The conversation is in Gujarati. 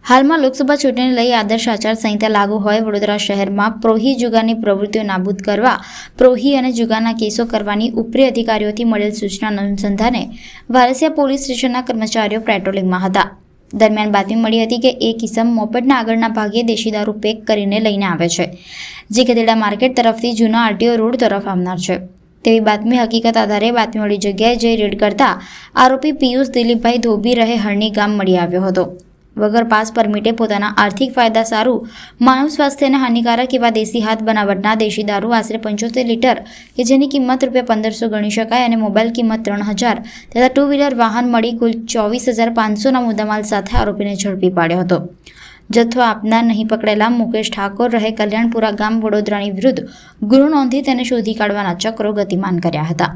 હાલમાં લોકસભા ચૂંટણીને લઈ આદર્શ આચારસંહિતા લાગુ હોય વડોદરા શહેરમાં પ્રોહી જુગારની પ્રવૃત્તિઓ નાબૂદ કરવા પ્રોહી અને જુગારના કેસો કરવાની ઉપરી અધિકારીઓથી મળેલ સૂચનાના અનુસંધાને વારસિયા પોલીસ સ્ટેશનના કર્મચારીઓ પેટ્રોલિંગમાં હતા. દરમિયાન બાતમી મળી હતી કે એક ઇસમ મોપેડના આગળના ભાગે દેશી દારૂ પેક કરીને લઈને આવે છે, જે ગધેડા માર્કેટ તરફથી જૂના આરટીઓ રોડ તરફ આવનાર છે તેવી બાતમી હકીકત આધારે બાતમી મળી જગ્યાએ જઈ રેડ કરતા આરોપી પિયુષ દિલીપભાઈ ધોબી રહે હરણી ગામ મળી આવ્યો હતો. વગર પાસ પરમિટે પોતાના આર્થિક ફાયદા સારું માનવ સ્વાસ્થ્યને હાનિકારક એવા દેશી હાથ બનાવટના દેશી દારૂ આશરે 75 લીટર કે જેની કિંમત ₹1500 ગણી શકાય અને મોબાઈલ કિંમત 3000 તથા ટુ વ્હીલર વાહન મળી કુલ 24,500ના મુદ્દામાલ સાથે આરોપીને ઝડપી પાડ્યો હતો. જથ્થો આપનાર નહીં પકડેલા મુકેશ ઠાકોર રહે કલ્યાણપુરા ગામ વડોદરાની વિરુદ્ધ ગુનો નોંધી તેને શોધી કાઢવાના ચક્રો ગતિમાન કર્યા હતા.